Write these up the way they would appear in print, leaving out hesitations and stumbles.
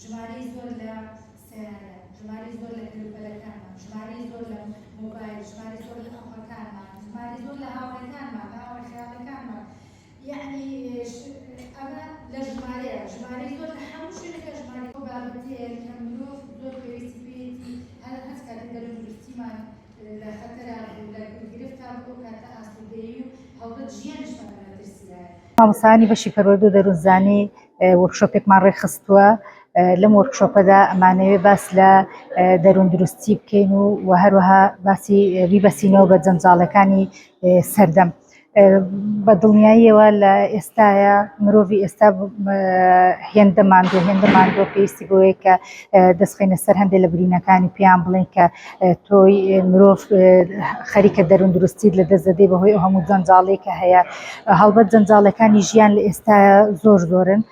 ژمارەی زۆر لە سەیارە، ژمارەی زۆر لە گرروپەکانمان، ژمارەی زۆر لە مۆبایل، ژمارەی زۆر لە ئەوەکانمان، ژمارەی زۆر لە هاوڕێکانمان، هاوڕێ خەیاڵەکانمان، یعنی ئەمە لە ژمارەی زۆر لە هەموو شوێنێکە ژمارەی بابەتەیە کە مرۆڤ زۆر پێویستی پێیەتی هەست کاتێک دەرونندروستیمان لە خەتەرا بوو، لە گرفتا بوو کاتە ئاسوودەیی و هەڵبەت ژیانیشمان لە مەترسیایە. مامۆستایانی بەشی پەروەردە و دەروونزانی وەرکشۆپێکمان ڕێخستووە. لەم وەرکشۆپەدا ئەمانەوێ باس لە دەروندروستی بکەین و هەروەها باسی بیبەسینەوە بە جەنجاڵەکانی سەردەم. بە دڵنیاییەوە لە ئێستاە مرۆڤی ئێستا هێندە ماندووە پێویستی بۆیە کە دەستخینە سەر هەندێک لە برینەکانی پێیان بڵێن کە تۆی مرۆڤ خەریکە دەروندروستیت لە دەست دەدەی بەهۆی ئەو هەموو جەنجاڵێکە هەیە. هەڵبەت جەنجاڵەکانی ژیان لە ئێستاە زۆرن.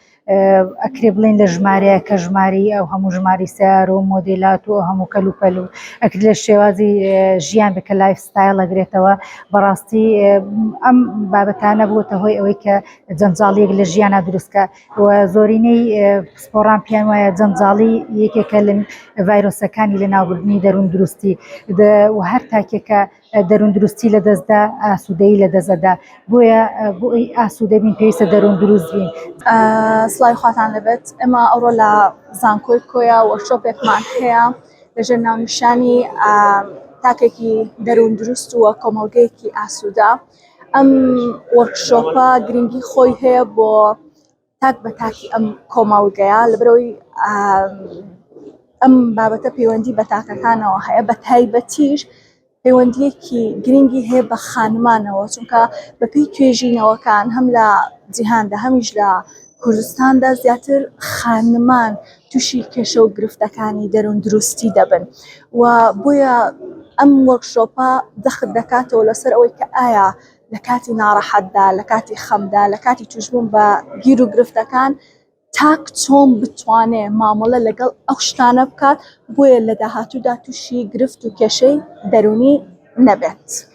ئەکرێ بڵێن لە ژمارەیە کە ژماری ئەو هەموو ژماری سیارە و مۆدێلات و هەموو کەلوپەل و ئەکرێ لە شێوازی ژیان بکە لایف ستایل ئەگرێتەوە. بەڕاستی ئەم بابەتانە بووتە هۆی ئەوەی کە جەنجاڵیەک لە ژیانە دروستکە و زۆرینەی پسپۆڕان پیان وایە جەنجاڵی یەکێکە لە ڤایرۆسەکانی لە ناوبردنی دەروندروستی و هەر تاکێکە دەروندروستی لە دەستدا ئاسوودەیی لە دەستەدا. بۆیە بۆی ئاسوودە بین پێویستە دەروندروست بین. سڵاوی خواتان لەبێت. ئێمە ئەوڕۆ لە زانکۆی کۆیە وەرکشۆپێکمان هەیە لەژێر ناونیشانی تاکێکی دەروندروست وە کۆمەڵگەیەکی ئاسوودا. ئەم وەرکشۆپە گرنگی خۆی هەیە بۆ تاک بە تاکی ئەم کۆمەڵگەیە لەبەرەوەی ئەم بابەتە پەیوەندی بە تاکەکانەوە هەیە، بە تایبەتیش پەیوەندیەکی گرنگی هەیە بە خانمانەوە، چونکە بەپێی توێژینەوەکان هەم لە جیهاندا هەمیش لە کوردستاندا زیاتر خانمان تووشی کێشە و گرفتەکانی دەروندروستی دەبن و بۆیە ئەم وەرکشۆپە دەخت دەکاتەوە لەسەر ئەوەی کە ئایا لە کاتی ناڕەحەتدا، لە کاتی خەمدا، لە کاتی توشبوون بە گیر و گرفتەکان تاک چۆن بتوانێ مامەڵە لەگەڵ ئەو شتانە بکات بۆیە لە داهاتوودا تووشی گرفت و کێشەی دەرونی نەبێت.